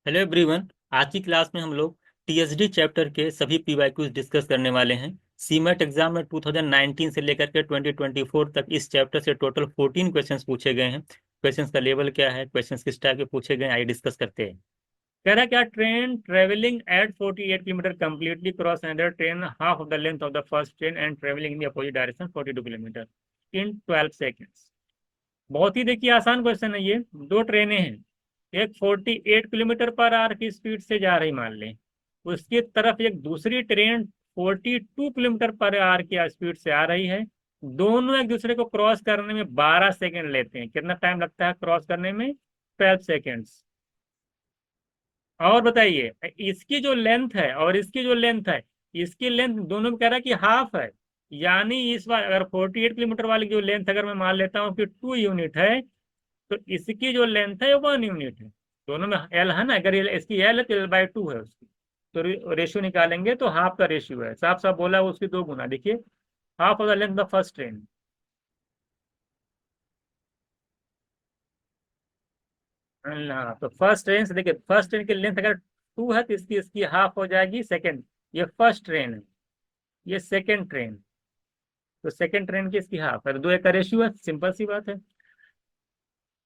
Hello everyone. आज की class में हम लोग टीएसडी चैप्टर के सभी पीवाईक्यूज डिस्कस करने वाले हैं। सीमेट एग्जाम में 2019 से लेकर के 2024 तक इस चैप्टर से टोटल 14 क्वेश्चंस पूछे गए हैं। क्वेश्चंस का लेवल क्या है, क्वेश्चंस किस टाइप के पूछे गए हैं, आइए डिस्कस करते हैं। कह रहा है क्या, train travelling at 48 kilometre completely cross another train half of the length of the first train and travelling in the opposite direction 42 kilometre in 12 seconds. बहुत ही देखिए आसान क्वेश्चन है ये। दो ट्रेनें हैं, एक 48 किलोमीटर पर आवर की स्पीड से जा रही मान लें, उसकी तरफ एक दूसरी ट्रेन 42 किलोमीटर पर आवर की स्पीड से आ रही है। दोनों एक दूसरे को क्रॉस करने में 12 सेकंड लेते हैं। कितना टाइम लगता है क्रॉस करने में? 12 सेकेंड्स। और बताइए, इसकी जो लेंथ है और इसकी जो लेंथ है, इसकी लेंथ दोनों में कह रहा है कि हाफ है। यानी इस बार अगर 48 किलोमीटर वाली जो लेंथ अगर मैं मान लेता हूँ कि 2 यूनिट है, तो इसकी जो लेंथ है वो 1 यूनिट है। दोनों में एल है ना, अगर इसकी एल है तो L/2 है उसकी। तो रेशियो निकालेंगे तो हाफ का रेशियो है, साफ साफ बोला उसकी 2 गुना। देखिए, half of the length of first train. हाँ, तो फर्स्ट ट्रेन से देखिए, फर्स्ट ट्रेन की लेंथ अगर 2 है तो इसकी इसकी हाफ हो जाएगी सेकेंड। ये फर्स्ट ट्रेन है, ये सेकेंड ट्रेन। तो सेकेंड ट्रेन की इसकी हाफ है, दो एक का रेशियो है, सिंपल सी बात है।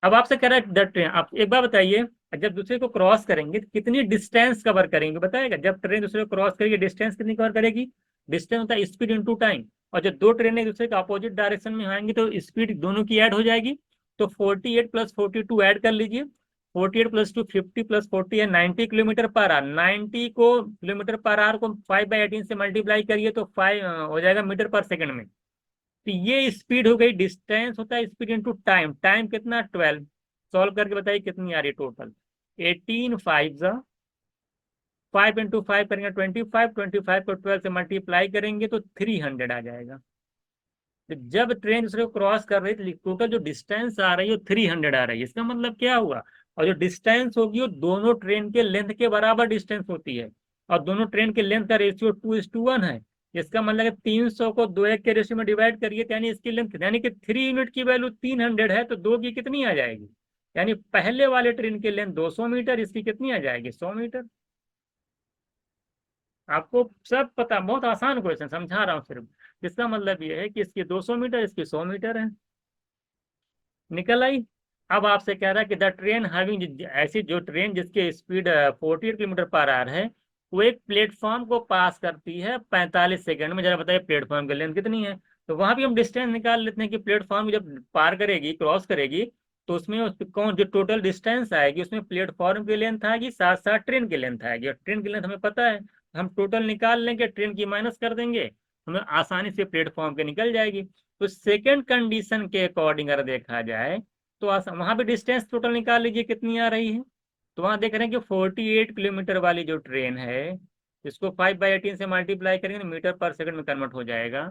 अब आपसे कह रहा है द ट्रेन, आप एक बार बताइए, जब दूसरे को क्रॉस करेंगे तो कितनी डिस्टेंस कवर करेंगे बताएगा? जब ट्रेन दूसरे को क्रॉस करेगी डिस्टेंस कितनी कवर करेगी? डिस्टेंस होता है स्पीड इनटू टाइम। और जब दो ट्रेनें एक दूसरे के अपोजिट डायरेक्शन में आएंगी तो स्पीड दोनों की ऐड हो जाएगी। तो 48 प्लस 42 ऐड कर लीजिए। 48 प्लस 2 50 प्लस 40 है 90 किलोमीटर पर आवर। 90 को किलोमीटर पर आवर को 5/18 से मल्टीप्लाई करिए तो 5 हो जाएगा मीटर पर सेकंड में। तो ये स्पीड हो गई। डिस्टेंस होता है स्पीड इनटू टाइम। टाइम कितना? 12। सॉल्व करके बताइए कितनी आ रही है टोटल। 18 5 जा 5 इंटू 5 करेंगे 25। 25 को 12 से मल्टीप्लाई करेंगे तो 300 आ जाएगा। तो जब ट्रेन दूसरे को क्रॉस कर रही है तो टोटल जो डिस्टेंस आ रही है वो 300 आ रही है। इसका मतलब क्या हुआ? और जो डिस्टेंस होगी वो दोनों ट्रेन के लेंथ के बराबर डिस्टेंस होती है। और दोनों ट्रेन के लेंथ का रेशियो 2:1 है। इसका मतलब है 300 को 2:1 के रेशियो में डिवाइड करिए तो यानी इसकी लेंथ, यानी कि 3 यूनिट की वैल्यू 300 है तो दो की कितनी आ जाएगी? यानी पहले वाले ट्रेन की लेंथ 200 मीटर, इसकी कितनी आ जाएगी? 100 मीटर। आपको सब पता, बहुत आसान क्वेश्चन समझा रहा हूँ सिर्फ। इसका मतलब ये है कि इसकी 200 मीटर, इसकी 100 मीटर है। निकल आई। अब आपसे कह रहा है कि द ट्रेन हैविंग, ऐसी जो ट्रेन जिसकी स्पीड 48 किलोमीटर पर आवर है, वो एक प्लेटफॉर्म को पास करती है 45 सेकंड में। जरा बताइए प्लेटफॉर्म की लेंथ कितनी है? तो वहां भी हम डिस्टेंस निकाल लेते हैं कि प्लेटफॉर्म जब पार करेगी, क्रॉस करेगी, तो उसमें कौन जो टोटल डिस्टेंस आएगी उसमें प्लेटफॉर्म की लेंथ आएगी, साथ साथ ट्रेन की लेंथ आएगी। और ट्रेन की लेंथ हमें पता है, हम टोटल निकाल लेंगे, ट्रेन की माइनस कर देंगे, हमें आसानी से प्लेटफॉर्म की निकल जाएगी। तो सेकेंड कंडीशन के अकॉर्डिंग अगर देखा जाए तो वहां पे डिस्टेंस टोटल निकाल लीजिए कितनी आ रही है। तो वहां देख रहे हैं कि 48 किलोमीटर वाली जो ट्रेन है, इसको 5/18 से मल्टीप्लाई करेंगे तो मीटर पर सेकंड में कन्वर्ट हो जाएगा।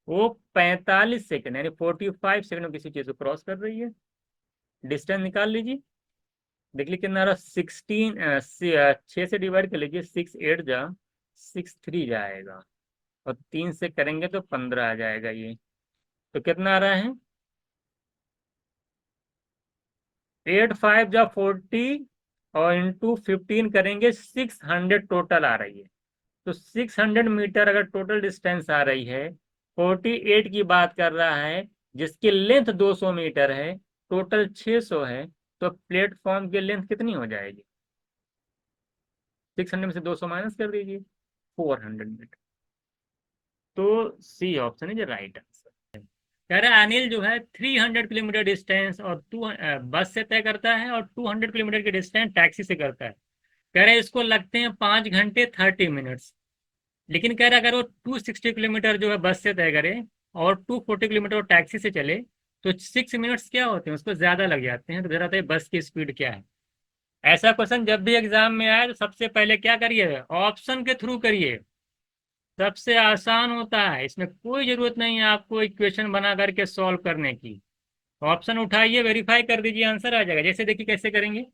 वो 45 सेकंड यानी 45 सेकंड में किसी चीज को क्रॉस कर रही है। डिस्टेंस निकाल लीजिए, देख लीजिए कितना आ रहा। 6 से डिवाइड कर लीजिए, 6 8 जा 63 जाएगा। और 3 से करेंगे तो 15 आ जाएगा ये। तो कितना आ रहा है? 8 5 जा 40 और इंटू 15 करेंगे 600 टोटल आ रही है। तो 600 मीटर अगर टोटल डिस्टेंस आ रही है, 48 की बात कर रहा है जिसकी लेंथ 200 मीटर है, टोटल 600 है, तो प्लेटफॉर्म की लेंथ कितनी हो जाएगी? 600 में से 200 माइनस कर दीजिए, 400 मीटर। तो सी ऑप्शन है जो राइट आंसर। कह रहा है अनिल जो है 300 किलोमीटर डिस्टेंस और टू बस से तय करता है और 200 किलोमीटर की डिस्टेंस टैक्सी से करता है। कह रहे हैं इसको लगते हैं 5 घंटे 30 मिनट्स। लेकिन कह रहा है अगर वो 260 किलोमीटर जो है बस से तय करे और 240 किलोमीटर वो टैक्सी से चले तो 6 मिनट्स क्या होते हैं उसको ज्यादा लग जाते हैं। तो जरा बताइए बस की स्पीड क्या है? ऐसा क्वेश्चन जब भी एग्जाम में आए तो सबसे पहले क्या करिए? ऑप्शन के थ्रू करिए। सबसे आसान होता है, इसमें कोई जरूरत नहीं है आपको इक्वेशन बना करके सॉल्व करने की। ऑप्शन उठाइए, वेरीफाई कर दीजिए, आंसर आ जाएगा। जैसे देखिए कैसे करेंगे।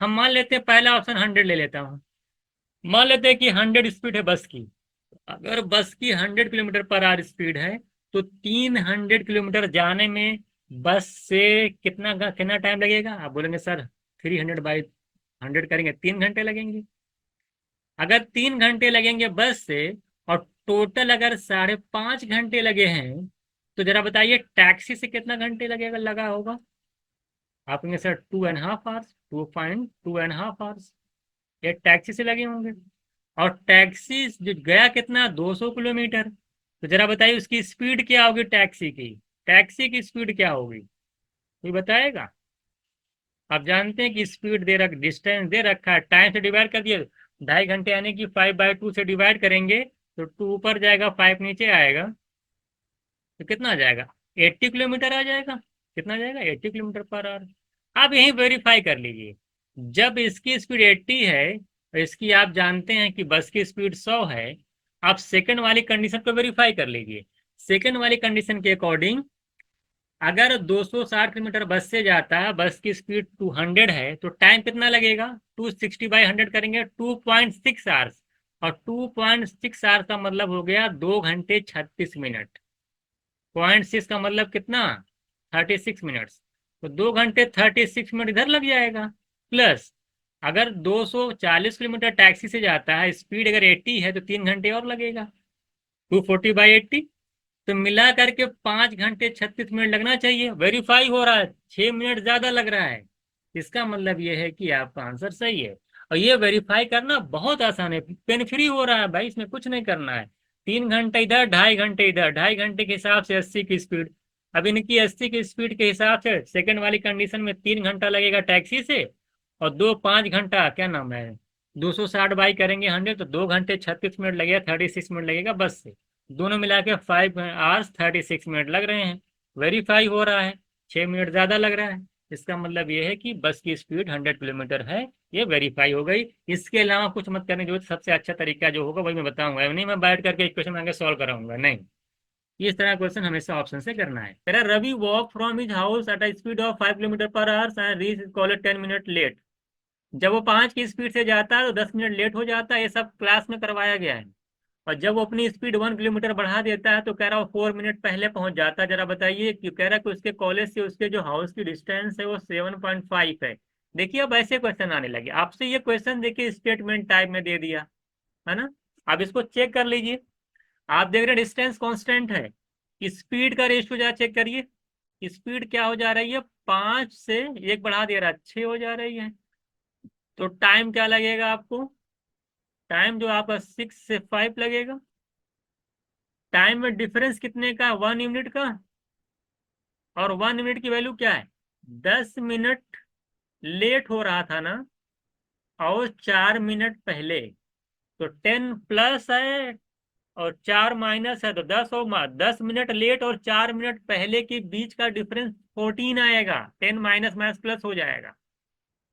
हम मान लेते हैं पहला ऑप्शन 100 ले लेता हूँ। मान लेते हैं कि 100 स्पीड है बस की। अगर बस की 100 किलोमीटर पर आवर स्पीड है तो 300 किलोमीटर जाने में बस से कितना कितना टाइम लगेगा? आप बोलेंगे सर 300 बाई 100 करेंगे 3 घंटे लगेंगे। अगर 3 घंटे लगेंगे बस से और टोटल अगर 5.5 घंटे लगे हैं, तो जरा बताइए टैक्सी से कितना घंटे लगेगा, लगा होगा? आप कहेंगे सर 2.5 आवर्स, 2.5 आवर्स ये टैक्सी से लगे होंगे। और टैक्सी जो गया कितना, 200 किलोमीटर। तो जरा बताइए उसकी स्पीड क्या होगी टैक्सी की, टैक्सी की स्पीड क्या होगी, कोई बताएगा? आप जानते हैं कि स्पीड दे रख डिस्टेंस दे रखा है, टाइम से डिवाइड कर दिए। 2.5 घंटे यानी कि 5/2 से डिवाइड करेंगे तो 2 ऊपर जाएगा 5 नीचे आएगा, तो कितना आ जाएगा? 80 किलोमीटर आ जाएगा। कितना आ जाएगा? 80 किलोमीटर पर आवर। आप यही वेरीफाई कर लीजिए। जब इसकी स्पीड 80 है और इसकी आप जानते हैं कि बस की स्पीड 100 है, आप सेकंड वाली कंडीशन को वेरीफाई कर लीजिए। सेकंड वाली कंडीशन के अकॉर्डिंग अगर 260 किलोमीटर बस से जाता है, बस की स्पीड 200 है, तो टाइम कितना लगेगा? 260/100 करेंगे 2.6 आवर्स। और 2.6 आवर्स का मतलब हो गया 2 घंटे 36 मिनट। 0.6 का मतलब कितना? 36 मिनट्स। तो 2 घंटे 36 मिनट इधर लग जाएगा। प्लस अगर 240 किलोमीटर टैक्सी से जाता है, स्पीड अगर 80 है, तो 3 घंटे और लगेगा, 240/80। तो मिला करके 5 घंटे 36 मिनट लगना चाहिए। वेरीफाई हो रहा है, 6 मिनट ज्यादा लग रहा है। इसका मतलब ये है कि आपका आंसर सही है। और ये वेरीफाई करना बहुत आसान है, पेन फ्री हो रहा है भाई, इसमें कुछ नहीं करना है। 3 घंटे इधर, 2.5 घंटे इधर, 2.5 घंटे के हिसाब से 80 की स्पीड। अब इनकी 80 की स्पीड के हिसाब से सेकंड वाली कंडीशन में 3 घंटा लगेगा टैक्सी से, और 5 घंटा क्या नाम है, 260 बाई करेंगे 100, तो 2 घंटे 36 मिनट लगेगा, 36 मिनट लगेगा बस से। दोनों मिला के 5 आवर्स 36 मिनट लग रहे हैं। वेरीफाई हो रहा है, 6 मिनट ज्यादा लग रहा है। इसका मतलब ये है कि बस की स्पीड 100 किलोमीटर है। ये वेरीफाई हो गई। इसके अलावा कुछ मत करने जो सबसे अच्छा तरीका जो होगा वही मैं बताऊंगा, नहीं मैं बैठ करके इक्वेशन आगे सॉल्व कराऊंगा, नहीं। इस तरह क्वेश्चन हमेशा ऑप्शन से करना है। तेरा Ravi walk from his house at a speed of 5 kilometre per hour and reach college 10 minute late. जब वो 5 की स्पीड से जाता है तो 10 मिनट लेट हो जाता है, ये सब क्लास में करवाया गया है। और जब वो अपनी स्पीड 1 किलोमीटर बढ़ा देता है तो कह रहा है वो 4 मिनट पहले पहुंच जाता है। जरा बताइए, क्यों कह रहा है कि उसके कॉलेज से उसके जो हाउस की डिस्टेंस है वो 7.5 है। देखिए अब ऐसे क्वेश्चन आने लगे आपसे, ये क्वेश्चन देखिए स्टेटमेंट टाइप में दे दिया है ना। अब इसको चेक कर लीजिए। आप देख रहे हैं डिस्टेंस कांस्टेंट है, स्पीड का रेशियो जरा चेक करिए। स्पीड क्या हो जा रही है, 5 से 1 बढ़ा दे रहा है, 6 हो जा रही है। तो टाइम क्या लगेगा आपको? टाइम जो आपका 6 से 5 लगेगा। टाइम में डिफरेंस कितने का? 1 यूनिट का। और 1 यूनिट की वैल्यू क्या है? 10 मिनट लेट हो रहा था ना, और 4 मिनट पहले। तो 10 प्लस है और 4 माइनस है, तो 10 होगा। 10 मिनट लेट और 4 मिनट पहले के बीच का डिफरेंस 14 आएगा। 10 माइनस माइनस प्लस हो जाएगा,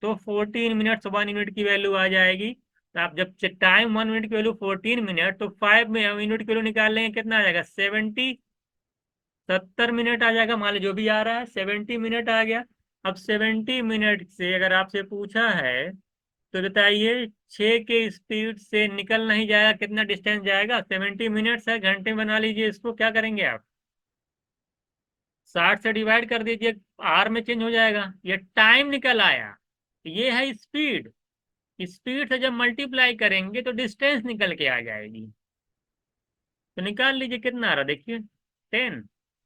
तो 14 मिनट्स 1 यूनिट की वैल्यू आ जाएगी। तो आप जब टाइम 1 यूनिट की वैल्यू 14 मिनट, तो 5 यूनिट की वैल्यू निकाल लेंगे, कितना आ जाएगा? 70 मिनट आ जाएगा। मान लो जो भी आ रहा है 70 मिनट आ गया। अब 70 मिनट से अगर आपसे पूछा है तो बताइए 6 के स्पीड से निकल नहीं जाएगा, कितना डिस्टेंस जाएगा? 70 मिनट है, घंटे में बना लीजिए इसको। क्या करेंगे आप? 60 से डिवाइड कर दीजिए, आर में चेंज हो जाएगा। ये टाइम निकल आया, ये है स्पीड। स्पीड से जब मल्टीप्लाई करेंगे तो डिस्टेंस निकल के आ जाएगी। तो निकाल लीजिए कितना आ रहा, देखिए 10।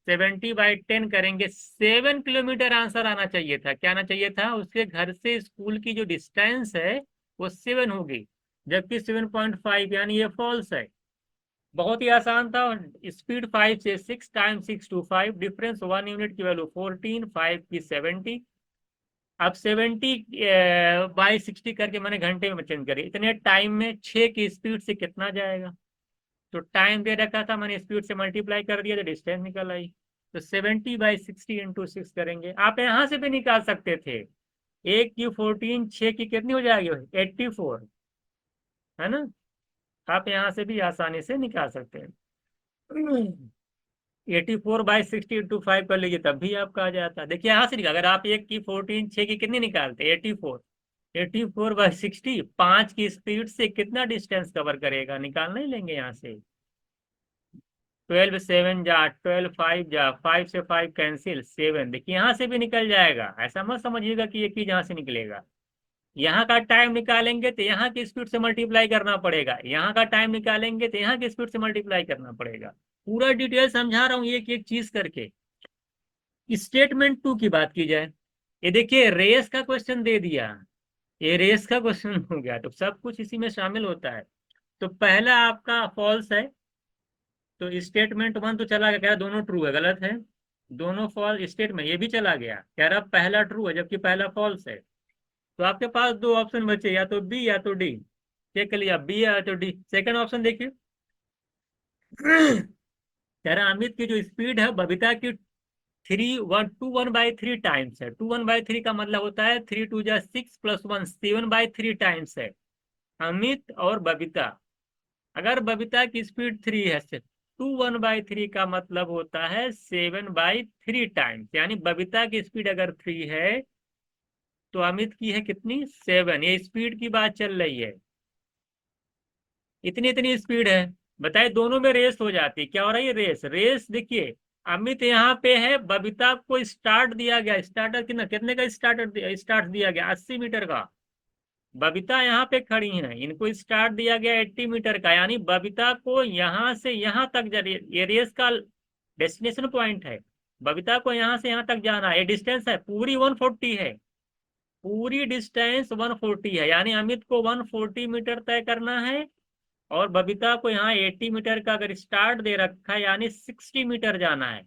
70/10 करेंगे, 7 किलोमीटर आंसर आना चाहिए था। क्या आना चाहिए था? उसके घर से स्कूल की जो डिस्टेंस है वो 7 होगी, जबकि 7.5, यानी ये फॉल्स है। बहुत ही आसान था। स्पीड 5 से 6, टाइम 6 to 5, डिफरेंस 1 यूनिट की वैल्यू 14, 5 की 70। अब 70/60 करके मैंने घंटे में चेंज करी, इतने टाइम में 6 की स्पीड से कितना जाएगा? तो टाइम दे रखा था, मैंने स्पीड से मल्टीप्लाई कर दिया तो डिस्टेंस निकल आई। तो 70/60 × 6 करेंगे। आप यहां से भी निकाल सकते थे। 1 की 14, 6 की कितनी हो जाएगी? 84, है ना। आप यहां से भी आसानी से निकाल सकते हैं। 84/60 × 5 कर लीजिए, तब भी आपका आ जाता। देखिए यहां से निकाल, अगर आप 1 की 14, 6 की कितनी निकालते? 84। 84/60 5 की स्पीड से कितना डिस्टेंस कवर करेगा, निकाल नहीं लेंगे यहाँ से। 12 7 जा, 12 5 जा, 5 से 5 कैंसिल, 7। देखिए यहाँ से भी निकल जाएगा, ऐसा मत समझिएगा कि एक ही जहाँ से निकलेगा। यहाँ का टाइम निकालेंगे तो यहाँ की स्पीड से मल्टीप्लाई करना पड़ेगा, यहाँ का टाइम निकालेंगे तो यहाँ की स्पीड से मल्टीप्लाई करना पड़ेगा। पूरा डिटेल समझा रहा हूँ एक एक चीज करके। स्टेटमेंट 2 की बात की जाए, ये देखिए रेस का क्वेश्चन दे दिया, ये रेस का क्वेश्चन हो गया, तो सब कुछ इसी में शामिल होता है। तो पहला आपका फॉल्स है, तो स्टेटमेंट 1 तो चला गया, कह रहा दोनों ट्रू है, गलत है, दोनों फॉल्स। स्टेटमेंट ये भी चला गया, कह रहा पहला ट्रू है जबकि पहला फॉल्स है। तो आपके पास दो ऑप्शन बचे, या तो बी या तो डी। चेक कर लिया, बी या तो डी। सेकंड ऑप्शन देखिए, कह रहा अमित की जो स्पीड है बबीता की 2 1/3 टाइम्स है। 2 1/3 का मतलब होता है 3 2 6 + 1 7/3 टाइम्स है। अमित और बबीता, अगर बबीता की स्पीड 3 है, 2 1/3 का मतलब होता है 7/3 टाइम्स, यानी बबीता की स्पीड अगर 3 है तो अमित की है कितनी, 7। ये स्पीड की बात चल रही है, इतनी इतनी स्पीड है। बताइए दोनों में रेस हो जाती, क्या हो रहा है, रेस। रेस देखिए, अमित यहाँ पे है, बबीता को स्टार्ट दिया गया, स्टार्टर कितना, कितने का स्टार्ट दिया गया, 80 मीटर का। बबीता यहाँ पे खड़ी है, इनको स्टार्ट दिया गया 80 मीटर का, यानी बबीता को यहाँ से यहाँ तक ये रेस का डेस्टिनेशन पॉइंट है। बबीता को यहाँ से यहाँ तक जाना है, ये डिस्टेंस है पूरी 140 है, पूरी डिस्टेंस 140 है, यानी अमित को 140 मीटर तय करना है, और बबीता को यहाँ 80 मीटर का अगर स्टार्ट दे रखा है यानी 60 मीटर जाना है,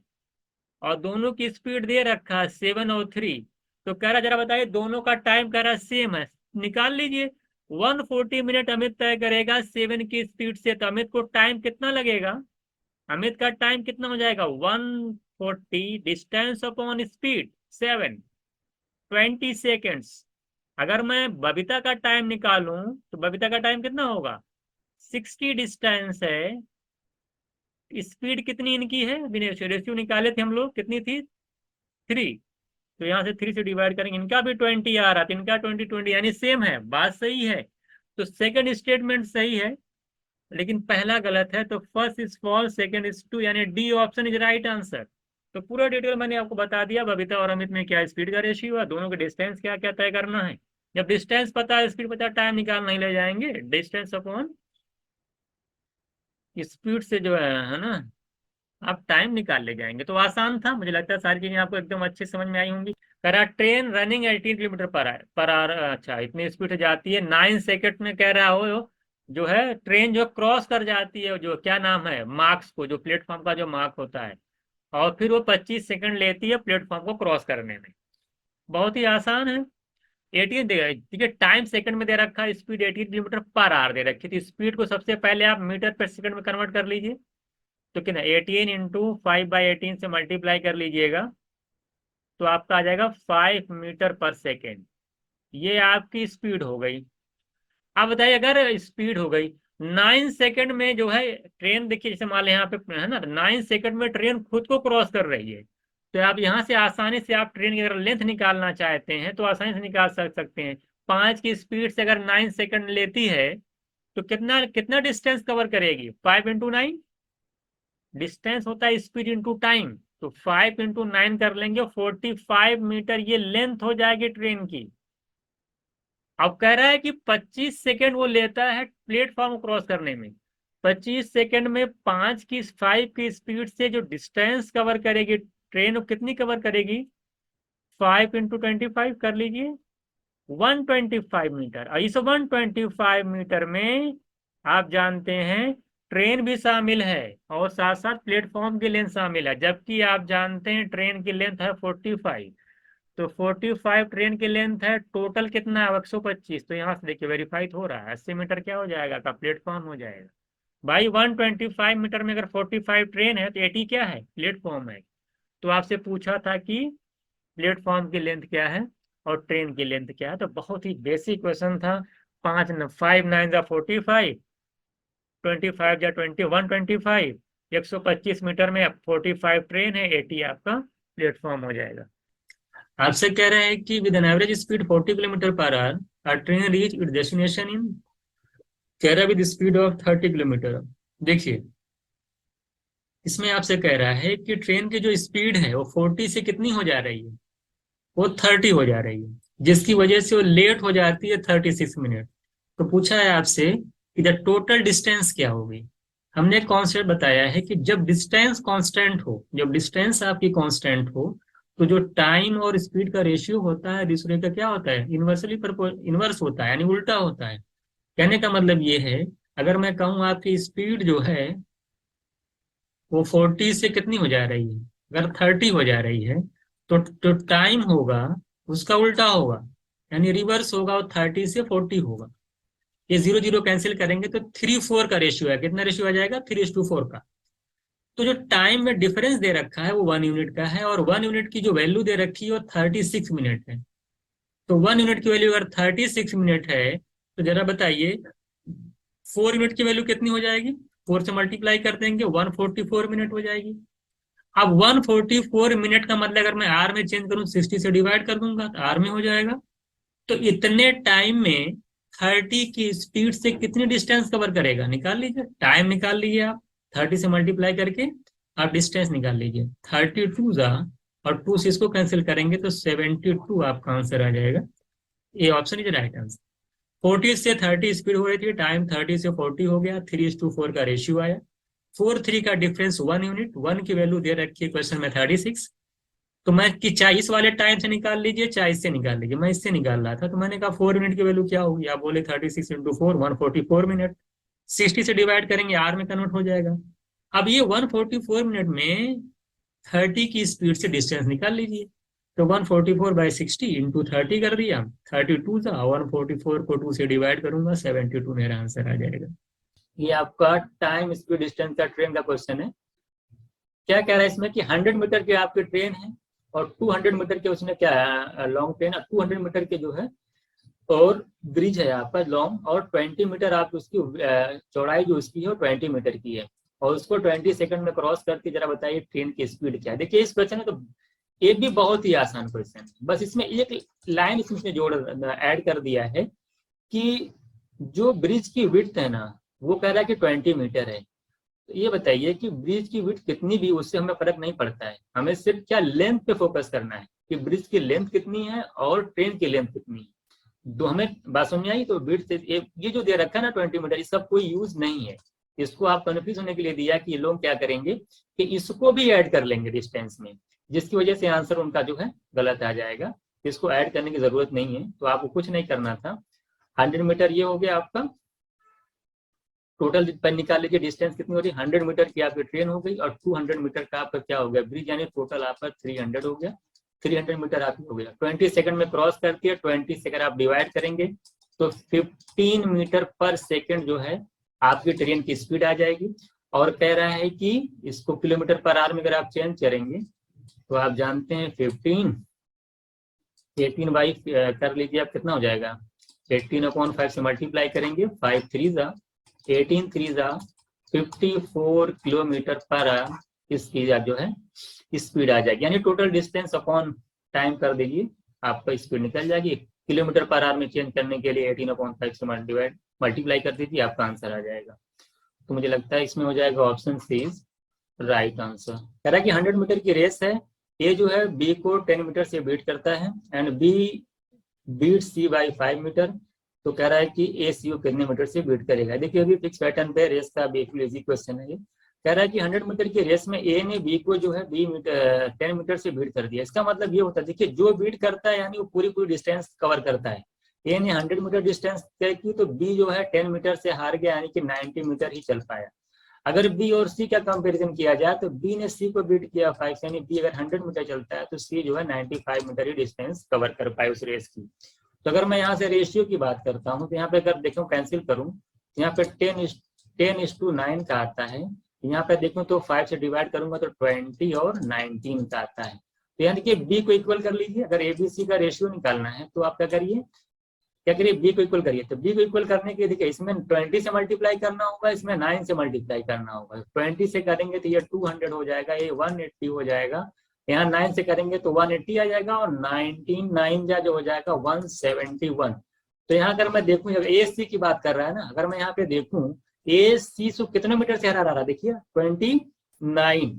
और दोनों की स्पीड दे रखा है 7 और 3। तो कह रहा, जरा बताइए दोनों का टाइम कह रहा सेम है, निकाल लीजिए। 140 मिनट अमित तय करेगा 7 की स्पीड से, तो अमित को टाइम कितना लगेगा, अमित का टाइम कितना हो जाएगा, 140 डिस्टेंस अपॉन स्पीड 7, 20 सेकेंड्स। अगर मैं बबीता का टाइम निकालूं तो बबीता का टाइम कितना होगा, 60 डिस्टेंस है, स्पीड कितनी इनकी है, रेशियो निकाले थे हम लोग, कितनी थी, 3। तो यहाँ से 3 से डिवाइड करेंगे, इनका भी 20 आ रहा था, इनका 20 यानी सेम है, बात सही है। तो सेकंड स्टेटमेंट सही है, लेकिन पहला गलत है। तो first is false, second is true, यानी D option is right answer. तो पूरा डिटेल मैंने आपको बता दिया, बबीता और अमित में क्या स्पीड का रेशियो है, दोनों के डिस्टेंस क्या क्या तय करना है। जब डिस्टेंस पता है, स्पीड पता है, टाइम निकाल नहीं ले जाएंगे, डिस्टेंस अपॉन स्पीड से जो है ना, आप टाइम निकाल ले जाएंगे। तो आसान था, मुझे लगता है सारी चीजें आपको एकदम अच्छे समझ में आई होंगी। करा train running 18 kilometre per our, अच्छा इतनी स्पीड से जाती है 9 सेकंड में, कह रहा हो जो है ट्रेन जो क्रॉस कर जाती है, जो क्या नाम है, मार्क्स को, जो प्लेटफॉर्म का जो मार्क होता है, और फिर वो 25 सेकंड लेती है प्लेटफॉर्म को क्रॉस करने में। बहुत ही आसान है। 18 दे, ठीक है, टाइम सेकंड में दे रखा है, स्पीड 18 किलोमीटर पर आवर दे रखी थी। स्पीड को सबसे पहले आप मीटर पर सेकंड में कन्वर्ट कर लीजिए, तो कितना, 18 इंटू 5/18 से मल्टीप्लाई कर लीजिएगा, तो आपका आ जाएगा 5 मीटर पर सेकेंड। ये आपकी स्पीड हो गई। अब बताइए, अगर स्पीड हो गई 9 सेकंड में जो है ट्रेन, देखिए जैसे मान लें यहाँ पे है ना, 9 सेकंड में ट्रेन खुद को क्रॉस कर रही है, तो आप यहाँ से आसानी से, आप ट्रेन की अगर लेंथ निकालना चाहते हैं तो आसानी से निकाल सकते हैं। 5 की स्पीड से अगर 9 सेकंड लेती है तो कितना कितना डिस्टेंस कवर करेगी, 5 × 9 डिस्टेंस होता है, स्पीड इंटू टाइम, तो 5 × 9 कर लेंगे, 45 मीटर ये लेंथ हो जाएगी ट्रेन की। अब कह रहा है कि 25 सेकेंड वो लेता है प्लेटफॉर्म क्रॉस करने में। 25 सेकेंड में 5 की स्पीड से जो डिस्टेंस कवर करेगी ट्रेन, वो कितनी कवर करेगी, 5 × 25 कर लीजिए, 125 मीटर। और इस 125 मीटर में आप जानते हैं ट्रेन भी शामिल है, और साथ साथ प्लेटफॉर्म की लेंथ शामिल है, जबकि आप जानते हैं ट्रेन की लेंथ है 45। तो 45 ट्रेन की लेंथ है, टोटल कितना है 125। तो यहाँ से देखिए वेरीफाई हो रहा है, 80 मीटर क्या हो जाएगा, का प्लेटफॉर्म हो जाएगा। भाई 125 मीटर में अगर 45 ट्रेन है तो 80 क्या है, प्लेटफॉर्म है। तो आपसे पूछा था कि प्लेटफॉर्म की लेंथ क्या है और ट्रेन की लेंथ क्या है, तो बहुत ही बेसिक क्वेश्चन था। 5 9 जा 45, 25 जा 20, 125, 125 मीटर में 45 ट्रेन है, 80 आपका प्लेटफॉर्म हो जाएगा। आपसे कह रहे हैं कि with an average speed 40 kilometre per our a train reach it destination in, कह रहा है विद स्पीड ऑफ 30 किलोमीटर। देखिए इसमें आपसे कह रहा है कि ट्रेन की जो स्पीड है वो 40 से कितनी हो जा रही है, वो 30 हो जा रही है। जिसकी वजह से वो लेट हो जाती है 36 मिनट। तो पूछा है आपसे कि द टोटल डिस्टेंस क्या होगी। हमने एक कॉन्सेप्ट बताया है कि जब डिस्टेंस कांस्टेंट हो, जब डिस्टेंस आपकी कांस्टेंट हो, तो जो टाइम और स्पीड का रेशियो होता है दूसरे का क्या होता है, इनवर्स होता है, यानी उल्टा होता है। कहने का मतलब ये है, अगर मैं कहूँ आपकी स्पीड जो है वो 40 से कितनी हो जा रही है, अगर 30 हो जा रही है, तो टाइम होगा उसका उल्टा होगा, यानी रिवर्स होगा, और 30 से 40 होगा। ये जीरो जीरो कैंसिल करेंगे तो 3:4 का रेशियो है, कितना रेशियो आ जाएगा, 3:4 का। तो जो टाइम में डिफरेंस दे रखा है वो 1 यूनिट का है, और 1 यूनिट की जो वैल्यू दे रखी है वो 36 मिनट है। तो 1 यूनिट की वैल्यू अगर 36 मिनट है, तो जरा बताइए 4 यूनिट की वैल्यू कितनी हो जाएगी, 4 से मल्टीप्लाई कर देंगे, 144 मिनट हो जाएगी। अब 144 मिनट का मतलब अगर मैं आर में चेंज करूं, 60 से डिवाइड कर दूंगा तो आर में हो जाएगा। तो इतने टाइम में 30 की स्पीड से कितनी डिस्टेंस कवर करेगा, निकाल लीजिए, टाइम निकाल लीजिए आप, 30 से मल्टीप्लाई करके आप डिस्टेंस निकाल लीजिए। 32 जा और 2 से इसको कैंसिल करेंगे तो 72 आपका आंसर आ जाएगा। ये ऑप्शन इज राइट आंसर। 40 से 30 स्पीड हो रही थी, टाइम 30 से 40 हो गया, 3:4 का रेशियो आया। 4-3 का डिफरेंस 1 यूनिट, 1 की वैल्यू दे रखी है क्वेश्चन में 36। तो मैं कि चाहे इस वाले टाइम से निकाल लीजिए चाहे इससे निकाल लीजिए, मैं इससे निकाल रहा था, तो मैंने कहा 4 यूनिट की वैल्यू क्या होगी, आप बोले 36 इंटू 4, 144 मिनट। 60 से डिवाइड करेंगे आर में कन्वर्ट हो जाएगा। अब ये 144 मिनट में 30 की स्पीड से डिस्टेंस निकाल लीजिए। तो 144/60 इंटू 30 कर दिया, 32 था, 144 को 2 से डिवाइड करूंगा, 72 मेरा आंसर आ जाएगा। ये आपका टाइम स्पीड डिस्टेंस का ट्रेन का क्वेश्चन है। क्या कह रहा है इसमें कि 100 मीटर की आपकी ट्रेन है और 200 मीटर के उसने क्या लॉन्ग ट्रेन, 200 मीटर के जो है और ब्रिज है आपका लॉन्ग, और 20 मीटर आप उसकी चौड़ाई जो उसकी है वो 20 मीटर की है, और उसको 20 सेकंड में क्रॉस करके जरा बताइए ट्रेन की स्पीड क्या है। देखिए इस क्वेश्चन है तो ये भी बहुत ही आसान क्वेश्चन है, बस इसमें एक लाइन इसमें जोड़ ऐड कर दिया है कि जो ब्रिज की विड्थ है ना वो कह रहा है कि 20 मीटर है। तो ये बताइए कि ब्रिज की विड्थ कितनी भी उससे हमें फर्क नहीं पड़ता है, हमें सिर्फ क्या लेंथ पे फोकस करना है कि ब्रिज की लेंथ कितनी है और ट्रेन की लेंथ कितनी है। दो हमें बात समझ आई। तो विड्थ ये जो दे रखा है ना 20 मीटर, इसका कोई यूज नहीं है, इसको आप कन्फ्यूज होने के लिए दिया कि ये लोग क्या करेंगे कि इसको भी ऐड कर लेंगे डिस्टेंस में, जिसकी वजह से आंसर उनका जो है गलत आ जाएगा। इसको ऐड करने की जरूरत नहीं है, तो आपको कुछ नहीं करना था। 100 मीटर ये हो गया आपका टोटल पर निकाल लीजिए डिस्टेंस कितनी हो रही है, 100 मीटर की आपकी ट्रेन हो गई, और 200 मीटर का आपका क्या हो गया ब्रिज, यानी टोटल आपका 300 हो गया। 300 मीटर आपकी हो गया, 20 सेकंड में क्रॉस करती है, 20 से अगर आप डिवाइड करेंगे तो 15 मीटर पर सेकंड जो है आपकी ट्रेन की स्पीड आ जाएगी। और कह रहा है कि इसको किलोमीटर पर आवर में अगर आप चेंज करेंगे तो आप जानते हैं 18 बाई कर लीजिए आप, कितना हो जाएगा, 18/5 से मल्टीप्लाई करेंगे, 5 3 18 3 54 किलोमीटर पर आवर इसकी जो है स्पीड आ जाएगी, यानी टोटल डिस्टेंस अपॉन टाइम कर दीजिए, आपका स्पीड निकल जाएगी। किलोमीटर पर आवर में चेंज करने के लिए 18/5 से मल्टीप्लाई कर दीजिए, आपका आंसर आ जाएगा। तो मुझे लगता है इसमें हो जाएगा ऑप्शन सी राइट आंसर। कह रहा है कि 100 मीटर की रेस है, ए जो है बी को 10 मीटर से बीट करता है and B beat C by 5 metre. तो कह रहा है कि ए सी कितने मीटर से बीट करेगा। देखिए अभी फिक्स पैटर्न पे रेस का बिल्कुल इजी क्वेश्चन है ये। कह रहा है कि 100 मीटर की रेस में ए ने बी को जो है 10 मीटर से बीट कर दिया। इसका मतलब ये होता है, देखिए जो बीट करता है यानी वो पूरी पूरी डिस्टेंस कवर करता है। ए ने 100 मीटर डिस्टेंस तय की तो बी जो है 10 मीटर से हार गया, यानी कि 90 मीटर ही चल पाया। अगर बी और सी का कंपैरिजन किया जाए तो बी ने सी को बीट किया 5, यानी बी अगर 100 मीटर चलता है तो सी जो है 95 मीटर ही डिस्टेंस कवर कर पाए उस रेस की। तो अगर मैं यहाँ से रेशियो की बात करता हूँ तो यहाँ पे अगर देखो कैंसिल करूँ, यहाँ पे 10:9 का आता है, यहाँ पे देखूँ तो 5 से डिवाइड करूंगा तो 20 और 19 का आता है। तो यानी कि बी को इक्वल कर लीजिए। अगर एबीसी का रेशियो निकालना है तो आप क्या करिए बी को इक्वल करिए। तो बी को इक्वल करने के लिए देखिए इसमें 20 से मल्टीप्लाई करना होगा, इसमें 9 से मल्टीप्लाई करना होगा। 20 से करेंगे तो ये 200 हो जाएगा, ये 180 हो जाएगा, यहाँ 9 से करेंगे तो 180 आ जाएगा, और 19 जो हो जाएगा 171। तो यहाँ अगर मैं देखूँ जब ए सी की बात कर रहा है ना, अगर मैं यहाँ पे देखूँ ए सी कितने मीटर से हरा रहा है, देखिए 29।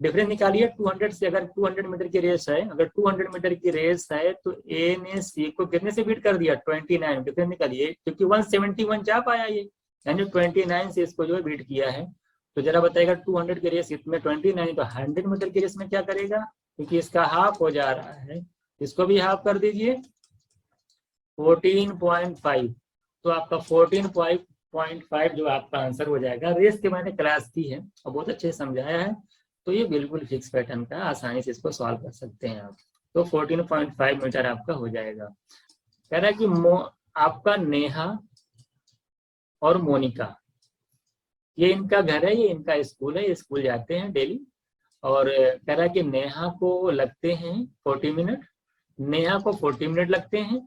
डिफरेंस निकालिए 200 से। अगर 200 मीटर की रेस है, अगर 200 मीटर की रेस है तो ए ने सी को कितने से बीट कर दिया? 29। डिफरेंस निकालिए, क्योंकि 171 जा पाया ये, यानी 29 से इसको जो है बीट किया है। तो जरा बताइएगा 200 की रेस इसमें 29, तो 100 मीटर की रेस में क्या करेगा? क्योंकि इसका हाफ हो जा रहा है, इसको भी हाफ कर दीजिए, 14.5। तो आपका 14.5 जो आपका आंसर हो जाएगा। रेस के मैंने क्लास की है और बहुत अच्छे से समझाया है, तो ये बिल्कुल फिक्स पैटर्न का, आसानी से इसको सॉल्व कर सकते हैं आप। तो 14.5 मीटर आपका हो जाएगा। कह रहा है कि आपका नेहा और मोनिका, ये इनका घर है, ये इनका स्कूल है, ये स्कूल जाते हैं डेली। और कह रहा है कि नेहा को लगते हैं 40 मिनट, नेहा को 40 मिनट लगते हैं,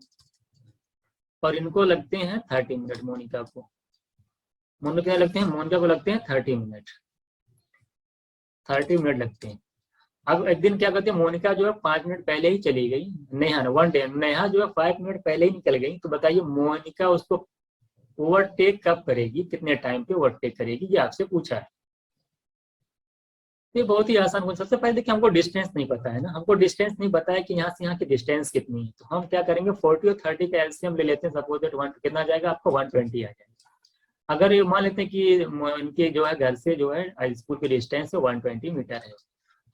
और इनको लगते हैं 30 मिनट। मोनिका को, मोनिका लगते हैं, मोनिका को लगते हैं 30 मिनट, 30 मिनट लगते हैं। अब एक दिन क्या करते हैं, मोनिका जो है 5 मिनट पहले ही चली गई, नेहा ना, वन डे नेहा जो है 5 मिनट पहले ही निकल गई। तो बताइए मोनिका उसको ओवरटेक कब करेगी, कितने टाइम पे ओवरटेक करेगी, ये आपसे पूछा है। ये बहुत ही आसान क्वेश्चन। सबसे पहले देखिए, हमको डिस्टेंस नहीं पता है ना, हमको डिस्टेंस नहीं पता है कि यहाँ से यहाँ की डिस्टेंस कितनी है। तो हम क्या करेंगे, 40 और 30 का एलसीएम ले लेते हैं। सपोज दैट कितना जाएगा आपको, 120 आ जाएगा। अगर ये मान लेते हैं कि इनके जो है घर से जो है स्कूल की डिस्टेंस 120 मीटर है,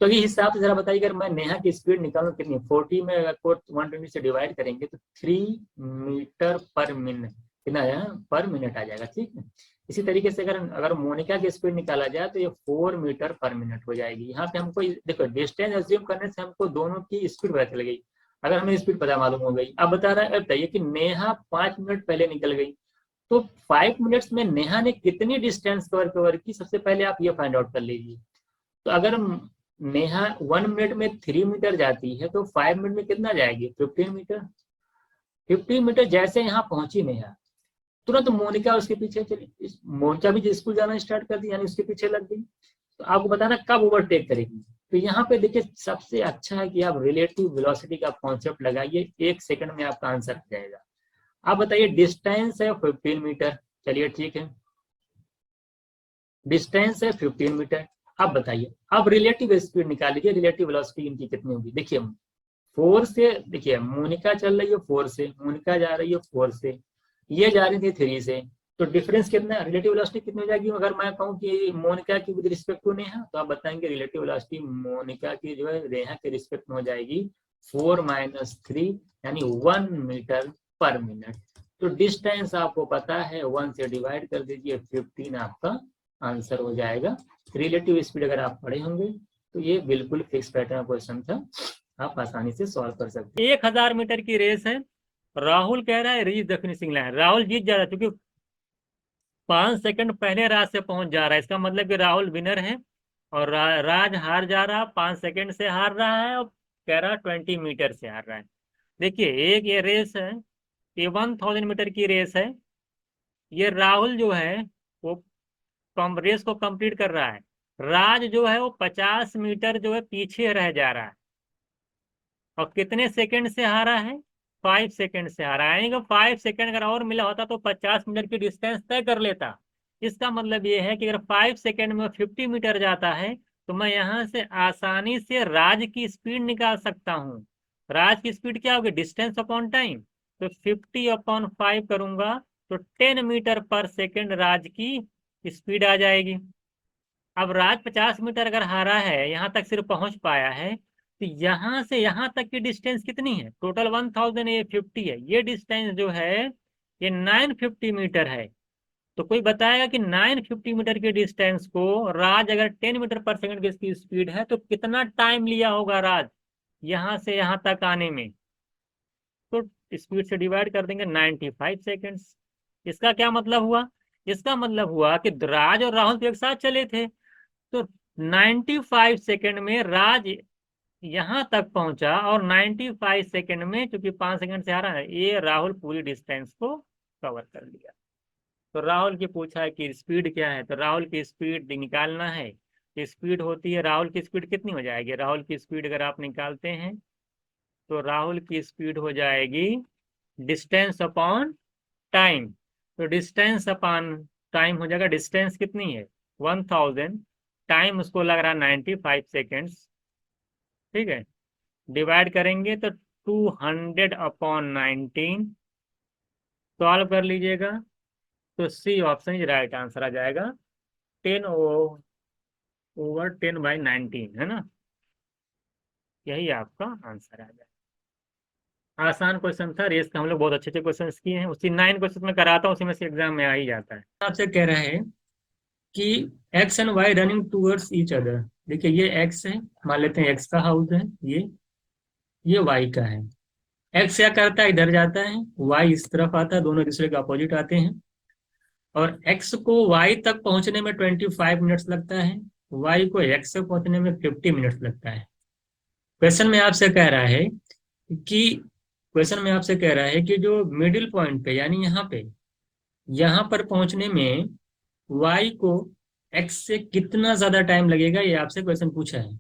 तो ये हिसाब से जरा बताइए, अगर मैं नेहा की स्पीड निकालूं कितनी, 40 में अगर 120 से डिवाइड करेंगे तो 3 मीटर पर मिनट, कितना है, पर मिनट आ जाएगा। ठीक है। इसी तरीके से अगर अगर मोनिका की स्पीड निकाला जाए तो ये 4 मीटर पर मिनट हो जाएगी। यहाँ पे हमको देखो, डिस्टेंस एज्यूम करने से हमको दोनों की स्पीड पता चल गई। अगर हमें स्पीड पता मालूम हो गई, अब बता रहा है, बताइए कि नेहा 5 मिनट पहले निकल गई, तो 5 मिनट्स में नेहा ने कितनी डिस्टेंस कवर की, सबसे पहले आप ये फाइंड आउट कर लीजिए। तो अगर नेहा 1 मिनट में 3 मीटर जाती है, तो 5 मिनट में कितना जाएगी, 15 मीटर। 15 मीटर जैसे यहाँ पहुंची नेहा, तुरंत मोनिका उसके पीछे चली, मोनिका भी स्कूल जाना स्टार्ट कर दी, यानी उसके पीछे लग गई। तो आपको बताना कब ओवरटेक करेगी। तो यहाँ पे देखिए, सबसे अच्छा है कि आप रिलेटिव वेलोसिटी का कॉन्सेप्ट लगाइए, 1 सेकंड में आपका आंसर आ जाएगा। आप बताइए, डिस्टेंस है 15 मीटर, चलिए ठीक है, डिस्टेंस है 15 मीटर। अब बताइए, अब रिलेटिव स्पीड निकाल लीजिए, रिलेटिव वेलोसिटी इनकी कितनी होगी। देखिए 4 से, देखिए मोनिका चल रही है 4 से, मोनिका जा रही है 4 से, ये जा रही थी 3 से, तो डिफरेंस कितना, रिलेटिव वेलोसिटी कितनी हो जाएगी। अगर मैं कहूँ कि मोनिका की विद रिस्पेक्ट टू नेहा, तो आप बताएंगे रिलेटिव वेलोसिटी मोनिका की जो है नेहा के रिस्पेक्ट में हो जाएगी 4 - 3, यानी 1 मीटर पर मिनट। तो डिस्टेंस आपको पता है, 1 से डिवाइड कर दीजिए, 15 आपका आंसर हो जाएगा। रिलेटिव स्पीड अगर आप पढ़े होंगे तो ये बिल्कुल फिक्स पैटर्न क्वेश्चन था, आप आसानी से सॉल्व कर सकते हैं। 1000 मीटर की रेस है, राहुल कह रहा है reach the finishing line. Rahul जीत जा रहा है, क्योंकि 5 सेकंड पहले राज से पहुंच जा रहा है, इसका मतलब कि राहुल विनर है। और राज हार जा रहा, 5 सेकंड से हार रहा है, और कह रहा 20 मीटर से हार रहा है। देखिए, एक ये रेस है, ये 1000 मीटर की रेस है। ये राहुल जो है वो रेस को कंप्लीट कर रहा है। राज जो है वो 50 मीटर जो है पीछे रह जा रहा है, और कितने सेकंड से हारा है, 5 सेकंड से हारा है। यानी 5 सेकंड अगर और मिला होता तो 50 मीटर की डिस्टेंस तय कर लेता। इसका मतलब ये है कि अगर 5 सेकंड में 50 मीटर जाता है, तो मैं यहां से आसानी से राज की स्पीड निकाल सकता हूँ। राज की स्पीड क्या होगी, डिस्टेंस अपॉन टाइम। तो 50/5 करूंगा तो 10 मीटर पर सेकेंड राज की स्पीड आ जाएगी। अब राज 50 मीटर अगर हारा है, यहां तक सिर्फ पहुंच पाया है, तो यहां से यहां तक की डिस्टेंस कितनी है, टोटल 1000, ये 50 है, ये डिस्टेंस जो है ये 950 मीटर है। तो कोई बताएगा कि 950 मीटर की डिस्टेंस को राज अगर 10 मीटर पर सेकंड की इसकी स्पीड है, तो कितना टाइम लिया होगा राज यहां से यहां तक आने में। तो स्पीड से डिवाइड कर देंगे, 95 सेकेंड्स। इसका क्या मतलब हुआ, इसका मतलब हुआ कि राज और राहुल तो एक साथ चले थे, तो 95 सेकंड में राज यहां तक पहुंचा, और 95 सेकंड में, क्योंकि 5 सेकंड से आ रहा है, ये राहुल पूरी डिस्टेंस को कवर कर लिया। तो राहुल की पूछा है कि स्पीड क्या है, तो राहुल की स्पीड निकालना है। स्पीड होती है, राहुल की स्पीड कितनी हो जाएगी, राहुल की स्पीड अगर आप निकालते हैं तो राहुल की स्पीड हो जाएगी डिस्टेंस अपॉन टाइम। तो डिस्टेंस अपॉन टाइम हो जाएगा, डिस्टेंस कितनी है 1000, टाइम उसको लग रहा है 95 सेकेंड्स, ठीक है। डिवाइड करेंगे तो 200/19 सॉल्व कर लीजिएगा, तो C option is right answer आ जाएगा। 10/10/19 है ना, यही आपका आंसर आ जाएगा। आसान क्वेश्चन था, रेस का हम लोग बहुत अच्छे अच्छे क्वेश्चन किए हैं, उसी 9 क्वेश्चन में कराता हूँ, उसी में से एग्जाम में आ ही जाता है। आपसे कह रहा है कि X and Y running towards each other. देखिए ये एक्स है, मान लेते हैं एक्स का हाउस है, ये वाई का है। एक्स क्या करता है, इधर जाता है, वाई इस तरफ आता है, दोनों दूसरे के अपोजिट आते हैं। और एक्स को वाई तक पहुंचने में 25 मिनट्स लगता है, वाई को एक्स तक पहुंचने में 50 मिनट्स लगता है। क्वेश्चन में आपसे कह रहा है कि क्वेश्चन में आपसे कह रहा है कि जो मिडिल पॉइंट पे यानी यहाँ पर पहुंचने में वाई को एक्स से कितना ज्यादा टाइम लगेगा, ये आपसे क्वेश्चन पूछा है।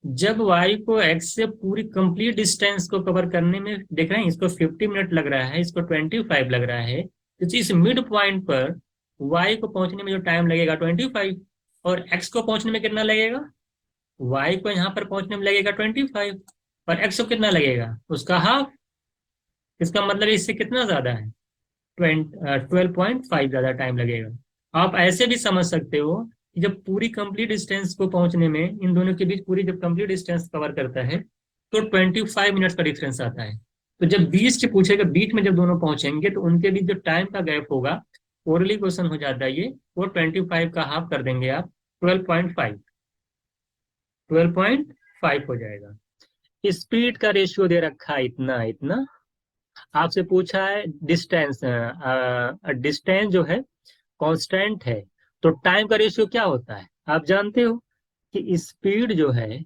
जब वाई को एक्स से पूरी कंप्लीट डिस्टेंस को कवर करने में देख रहे हैं, इसको 50 मिनट लग रहा है, इसको 25 लग रहा है, तो इस मिड पॉइंट पर वाई को पहुंचने में जो टाइम लगेगा 25, और एक्स को पहुंचने में कितना लगेगा, वाई को यहाँ पर पहुंचने में लगेगा 25, और एक्स को कितना लगेगा, उसका हाफ। इसका मतलब इससे कितना ज्यादा है, 12.5 ज्यादा टाइम लगेगा। आप ऐसे भी समझ सकते हो कि जब पूरी कंप्लीट डिस्टेंस को पहुंचने में इन दोनों के बीच पूरी जब कंप्लीट डिस्टेंस कवर करता है तो 25 मिनट्स का डिफरेंस आता है। तो जब बीच से पूछेगा, बीच में जब दोनों पहुंचेंगे तो उनके बीच जो टाइम का गैप होगा, ओरली क्वेश्चन हो जाता है ये, वो 25 का हाफ कर देंगे आप, 12.5 हो जाएगा। स्पीड का रेशियो दे रखा है इतना इतना, आपसे पूछा है डिस्टेंस, डिस्टेंस जो है कांस्टेंट है, तो टाइम का रेशियो क्या होता है, आप जानते हो कि स्पीड जो है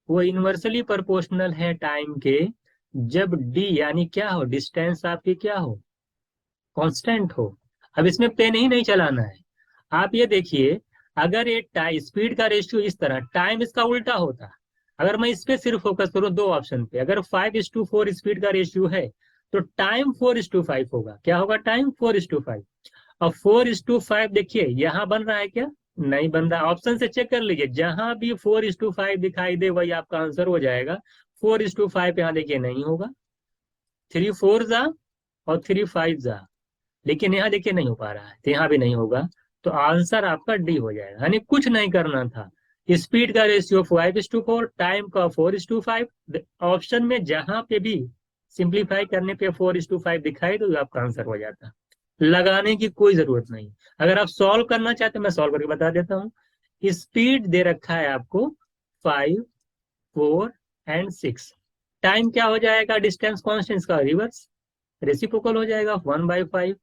वो इनवर्सली प्रोपोर्शनल है टाइम के, जब डी यानी क्या हो, डिस्टेंस आपकी क्या हो, कांस्टेंट हो। अब इसमें पेन ही नहीं चलाना है, आप ये देखिए, अगर ये स्पीड का रेशियो इस तरह, टाइम इसका उल्टा होता, अगर मैं इस पे सिर्फ फोकस करूँ दो ऑप्शन पे, अगर 5:4 स्पीड का रेशियो है तो टाइम 4:5 होगा। क्या होगा, टाइम 4:5। अब 4:5 देखिए यहाँ बन रहा है क्या, नहीं बन रहा। ऑप्शन से चेक कर लीजिए, जहां भी 4:5 दिखाई दे वही आपका आंसर हो जाएगा। 4:5 यहाँ देखिए नहीं होगा, 3 4 जा और 3 5 जा, लेकिन यहाँ देखिए नहीं हो पा रहा है, तो यहाँ भी नहीं होगा। तो आंसर आपका डी हो जाएगा, यानी कुछ नहीं करना था। स्पीड का रेशियो 5:4, टाइम का 4:5, ऑप्शन में जहां पे भी सिंप्लीफाई करने पे 4:5 दिखाई तो आपका आंसर हो जाता। लगाने की कोई जरूरत नहीं। अगर आप सॉल्व करना चाहते हैं मैं सॉल्व करके बता देता हूँ। स्पीड दे रखा है आपको 5 4 एंड 6। टाइम क्या हो जाएगा, डिस्टेंस कॉन्स्टेंट का रिवर्स, रेसिप्रोकल हो जाएगा, 1/5,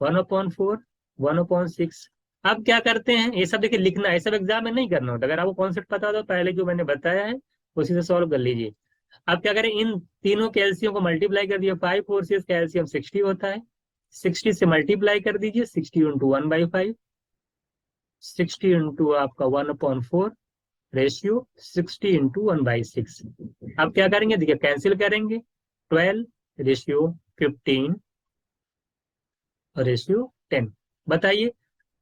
1/4, 1/6। अब क्या करते हैं, ये सब देखिए लिखना है, ये सब एग्जाम में नहीं करना होता। अगर आपको कॉन्सेप्ट पता हो तो पहले जो मैंने बताया है उसी से सॉल्व कर लीजिए। अब क्या करें, इन तीनों के एलसीएम को मल्टीप्लाई कर दिया, 5 4 6 का एलसीएम 60 होता है, 60 से मल्टीप्लाई कर दीजिए, 60 इंटू 1/5, 60 इंटू आपका 1/4, रेशियो 60 इंटू 1/6। अब क्या करेंगे, देखिए कैंसिल करेंगे, 12 रेशियो 15 रेशियो 10। बताइए,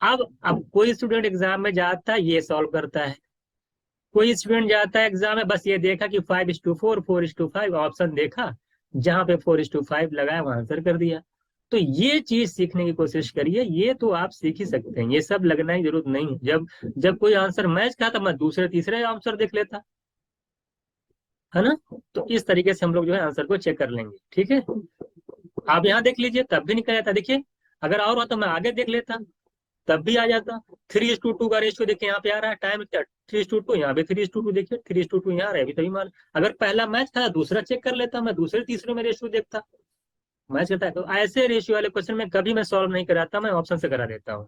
अब कोई स्टूडेंट एग्जाम में जाता है ये सॉल्व करता है, कोई स्टूडेंट जाता है एग्जाम में बस ये देखा कि 5:4 4:5 ऑप्शन देखा, जहां पे 4:5 लगाया वहां आंसर कर दिया। तो ये चीज सीखने की कोशिश करिए, ये तो आप सीख ही सकते हैं, ये सब लगना की जरूरत नहीं है। जब जब कोई आंसर मैच था तब मैं दूसरे तीसरे आंसर देख लेता, है ना। तो इस तरीके से हम लोग जो है आंसर को चेक कर लेंगे, ठीक है। आप यहाँ देख लीजिए तब भी निकल जाता, देखिए अगर और होता मैं आगे देख लेता तब भी आ जाता। 3:2 का रेशियो देखिए यहाँ पे आ रहा है, टाइम 3:2, यहाँ पे 3:2 देखिए, 3:2 यहाँ रहे, अभी तभी मान, अगर पहला मैच था दूसरा चेक कर लेता, मैं दूसरे तीसरे में रेशियो देखता, मैच करता है। तो ऐसे रेशियो वाले क्वेश्चन में कभी मैं सॉल्व नहीं कराता, मैं ऑप्शन से करा देता हूँ,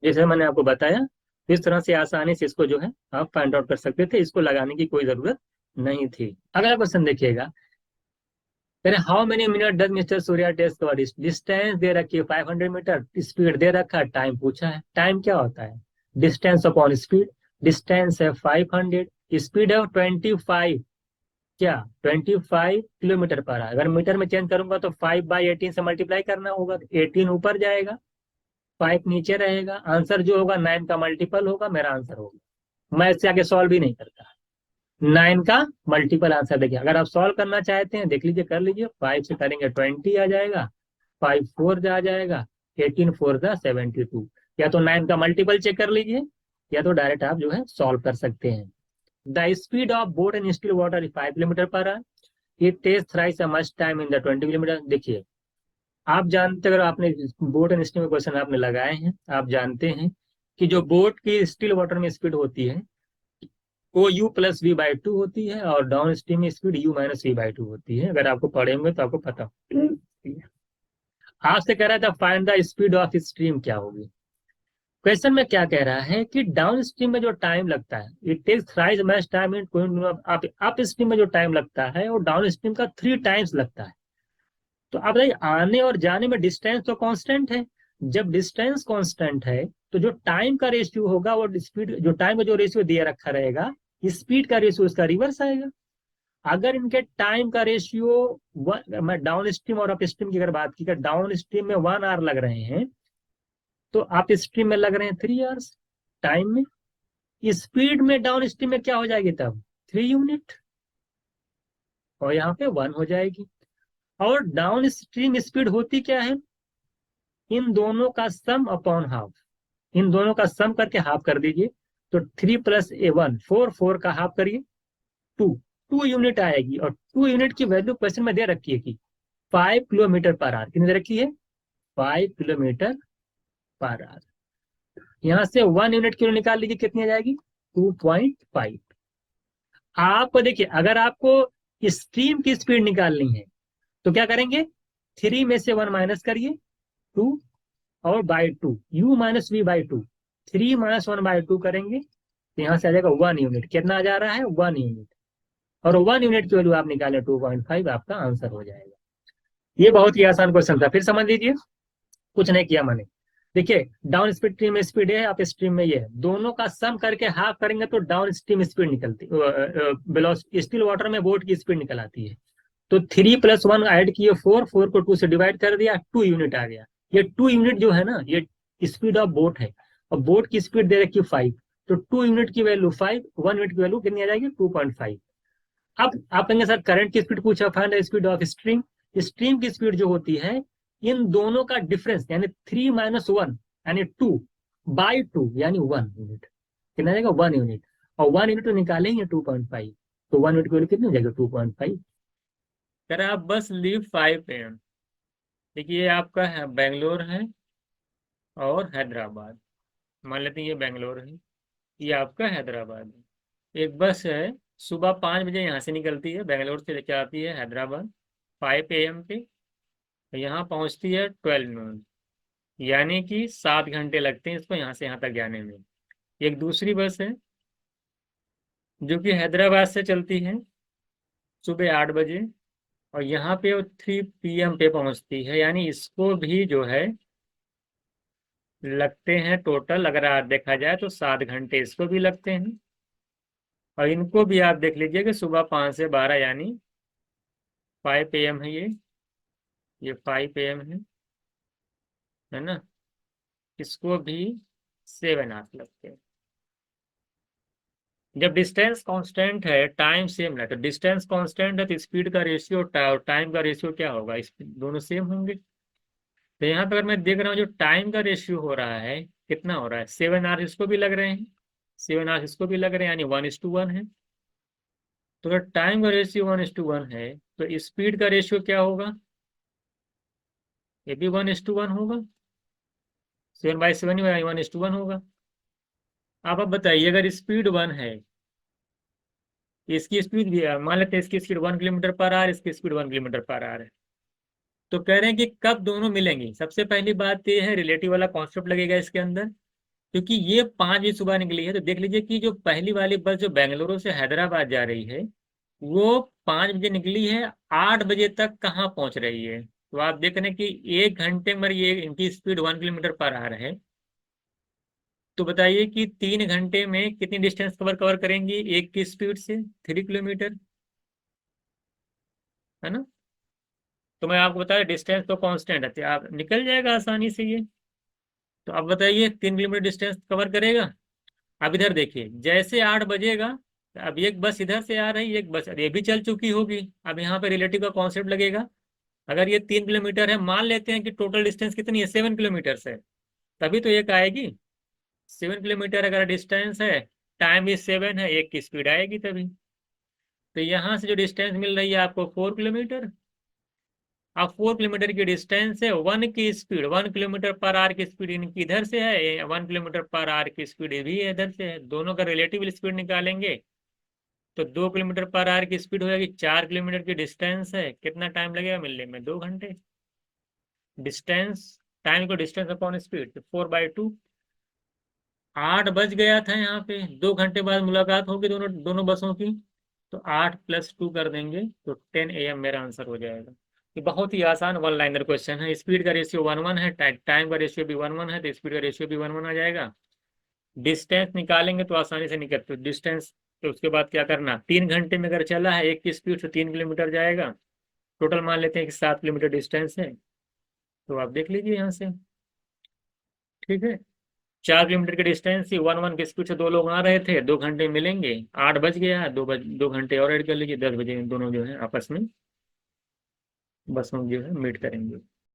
जैसे मैंने आपको बताया। इस तरह से आसानी से इसको जो है आप फाइंड आउट कर सकते थे, इसको लगाने की कोई जरूरत नहीं थी। अगला क्वेश्चन देखिएगा, how many minute does mister Surya test cover, distance दे रखी है 500 मीटर, स्पीड दे रखा है, टाइम पूछा है। टाइम क्या होता है, डिस्टेंस अपॉन स्पीड, डिस्टेंस है 500, स्पीड है 25, क्या 25 किलोमीटर पर है। अगर मीटर में चेंज करूंगा तो 5/18 से मल्टीप्लाई करना होगा, 18 ऊपर जाएगा, 5 नीचे रहेगा, आंसर जो होगा 9 का मल्टीपल होगा, मेरा आंसर होगा। मैं इससे आगे सॉल्व भी नहीं करता। 9 का मल्टीपल आंसर देखिए, अगर आप सॉल्व करना चाहते हैं देख लीजिए, कर लीजिए। 5 से करेंगे 20 आ जाएगा, 5 4 आ जाएगा, 18 4 72। या तो 9 का मल्टीपल चेक कर लीजिए, या तो डायरेक्ट आप जो है सॉल्व कर सकते हैं। The speed of boat in still water is 5 kilometre per hour. It takes thrice a much time in the 20 kilometre. देखिए, आप जानते, अगर आपने बोट एंड स्टीम में क्वेश्चन आपने लगाए हैं, आप जानते हैं कि जो बोट की स्टिल वाटर में स्पीड होती है वो u plus V by two होती है, और डाउन स्ट्रीम में speed u minus V by two होती है। अगर आपको पढ़े होंगे तो आपको पता हो। आपसे कह रहा था find the speed of stream क्या होगी। क्वेश्चन में क्या कह रहा है कि डाउन स्ट्रीम में जो टाइम लगता है, it takes thrice much time in up stream में जो टाइम लगता है वो डाउन स्ट्रीम का 3 टाइम्स लगता है। तो अब बताइए, आने और जाने में डिस्टेंस तो कांस्टेंट है। जब डिस्टेंस कांस्टेंट है तो जो टाइम का रेशियो होगा वो स्पीड, जो टाइम का जो रेशियो दिया रखा रहेगा, स्पीड का रेशियो उसका रिवर्स आएगा। अगर इनके टाइम का रेशियो, मैं डाउन स्ट्रीम और अप स्ट्रीम की अगर बात की, डाउन स्ट्रीम में 1 आवर लग रहे हैं तो अप स्ट्रीम में लग रहे हैं 3 आवर्स टाइम में। स्पीड में डाउन स्ट्रीम में क्या हो जाएगी तब, 3 यूनिट, और यहाँ पे 1 हो जाएगी। और डाउन स्ट्रीम स्पीड होती क्या है, इन दोनों का सम अपॉन हाफ, इन दोनों का सम करके हाफ कर दीजिए। तो 3 प्लस ए 1 4, 4 का हाफ करिए 2, 2 यूनिट आएगी। और 2 यूनिट की वैल्यू क्वेश्चन में दे रखी है कि 5 किलोमीटर पर आवर। कितनी दे रखी है, 5 किलोमीटर पर आवर। यहाँ से 1 यूनिट किलो निकाल लीजिए, कितनी आ जाएगी, 2.5। आप देखिए, अगर आपको स्ट्रीम की स्पीड निकालनी है तो क्या करेंगे, 3 में से 1 माइनस करिए, 2, और by 2, u minus V by 2, 3 minus 1 by 2 करेंगे तो यहाँ से आ जाएगा 1 यूनिट। कितना जा रहा है, 1 यूनिट। और 1 यूनिट की वैल्यू आप निकालें 2.5, आपका आंसर हो जाएगा। ये बहुत ही आसान क्वेश्चन था, फिर समझ लीजिए, कुछ नहीं किया मैंने। देखिए, डाउन स्ट्रीम में स्पीड है, अप स्ट्रीम में ये है, दोनों का सम करके हाफ करेंगे तो डाउन स्ट्रीम स्पीड निकलती, वेलोसिटी स्टिल वाटर में बोट की स्पीड निकल आती है। तो 3 प्लस 1 ऐड किए 4, 4 को 2 से डिवाइड कर दिया, 2 यूनिट आ गया। ये 2 यूनिट जो है ना, ये स्पीड ऑफ बोट है, और बोट की स्पीड दे रखी 5। तो 2 यूनिट की वैल्यू 5, 1 यूनिट की वैल्यू कितनी आ जाएगी, 2.5। अब आप कहेंगे सर करंट की स्पीड पूछा, find the speed of stream. Stream की स्पीड जो होती है, इन दोनों का डिफरेंस, यानी 3 माइनस 1 यानी 2 बाई 2 यानी 1 यूनिट। कितना जाएगा, 1 यूनिट। और 1 यूनिट तो निकालेंगे 2.5, तो 1 यूनिट की वैल्यू कितनी हो जाएगी, 2.5। अगर आप बस लीव 5 AM। देखिए, ये आपका है बेंगलोर है और हैदराबाद। मान लेते हैं ये बेंगलोर है, ये आपका हैदराबाद है। एक बस है, सुबह 5 बजे यहाँ से निकलती है, बेंगलोर से लेके आती है हैदराबाद 5 AM पे। यहाँ पहुँचती है 12 नून, यानी कि 7 घंटे लगते हैं इसको यहाँ से यहाँ तक जाने में। एक दूसरी बस है जो कि हैदराबाद से चलती है सुबह 8 बजे, और यहाँ पे वो 3 PM पे पहुँचती है, यानी इसको भी जो है लगते हैं टोटल, अगर आप देखा जाए तो 7 घंटे इसको भी लगते हैं। और इनको भी आप देख लीजिए कि सुबह 5 से 12, यानी 5 AM है ये 5 AM है ना, इसको भी 7 आवर्स लगते हैं। जब डिस्टेंस कांस्टेंट है, टाइम सेम है, तो डिस्टेंस कांस्टेंट है तो स्पीड का रेशियो और टाइम का रेशियो क्या होगा, दोनों सेम होंगे। तो यहाँ पे अगर मैं देख रहा हूँ जो टाइम का रेशियो हो रहा है, कितना हो रहा है, 7 आवर्स इसको भी लग रहे हैं, 7 आवर्स इसको भी लग रहे हैं, यानी 1:1 है। तो अगर टाइम का रेशियो 1:1 है तो स्पीड का रेशियो क्या होगा, ये भी 1:1 होगा। 7/7 ही 1:1 होगा। आप बताइए, अगर स्पीड 1 है, इसकी स्पीड भी मान लेते हैं, इसकी स्पीड 1 किलोमीटर पर आवर, इसकी स्पीड 1 किलोमीटर पर आवर है। तो कह रहे हैं कि कब दोनों मिलेंगी। सबसे पहली बात ये है, रिलेटिव वाला कॉन्सेप्ट लगेगा इसके अंदर, क्योंकि ये 5 बजे सुबह निकली है। तो देख लीजिए कि जो पहली वाली बस जो बेंगलुरु से हैदराबाद जा रही है, वो 5 बजे निकली है, 8 बजे तक कहाँ पहुंच रही है। तो आप देख रहे हैं कि 1 घंटे में ये इनकी स्पीड 1 किलोमीटर पर आवर है। तो बताइए कि 3 घंटे में कितनी डिस्टेंस कवर कवर करेंगी एक की स्पीड से, 3 किलोमीटर, है ना। तो मैं आपको बताया डिस्टेंस तो कांस्टेंट है, तो आप निकल जाएगा आसानी से ये। तो अब बताइए 3 किलोमीटर डिस्टेंस कवर करेगा। अब इधर देखिए, जैसे 8 बजेगा, तो अब एक बस इधर से आ रही है, एक बस ये भी चल चुकी होगी। अब यहाँ पे रिलेटिव का कॉन्सेप्ट लगेगा। अगर ये 3 किलोमीटर है, मान लेते हैं कि टोटल डिस्टेंस कितनी है, 7 किलोमीटर है, तभी तो एक आएगी। 7 किलोमीटर अगर डिस्टेंस है, टाइम भी 7 है, एक की स्पीड आएगी तभी। तो यहाँ से जो डिस्टेंस मिल रही है आपको 4 किलोमीटर। अब 4 किलोमीटर की डिस्टेंस है, 1 की स्पीड, 1 किलोमीटर पर आवर की स्पीड इनकी इधर से है, 1 किलोमीटर पर आवर की स्पीड ये भी इधर से है, दोनों का रिलेटिव स्पीड निकालेंगे। तो 2 किलोमीटर पर आवर की स्पीड हो जाएगी, 4 किलोमीटर की डिस्टेंस है, कितना टाइम लगेगा मिलने में, 2 घंटे। डिस्टेंस, टाइम को डिस्टेंस अपॉन स्पीड, 4/2। 8 बज गया था यहाँ पे, 2 घंटे बाद मुलाकात होगी दोनों दोनों बसों की। तो 8 + 2 कर देंगे तो 10 AM मेरा आंसर हो जाएगा। ये बहुत ही आसान वन लाइनर क्वेश्चन है। स्पीड का रेशियो 1:1 है, टाइम का रेशियो भी 1:1 है, तो स्पीड का रेशियो भी 1:1 आ जाएगा। डिस्टेंस निकालेंगे तो आसानी से निकल, तो डिस्टेंस, तो उसके बाद क्या करना, 3 घंटे में अगर चला है एक की स्पीड से 3 किलोमीटर जाएगा। टोटल मान लेते हैं कि 7 किलोमीटर डिस्टेंस है। तो आप देख लीजिए यहाँ से, ठीक है। 4 किलोमीटर की डिस्टेंस थी, 1:1 की स्पीड से दो लोग आ रहे थे, 2 घंटे मिलेंगे। 8 बज गया है, 2 घंटे और ऐड कर लीजिए, 10 बजे दोनों जो है आपस में बसों जो है मीट करेंगे।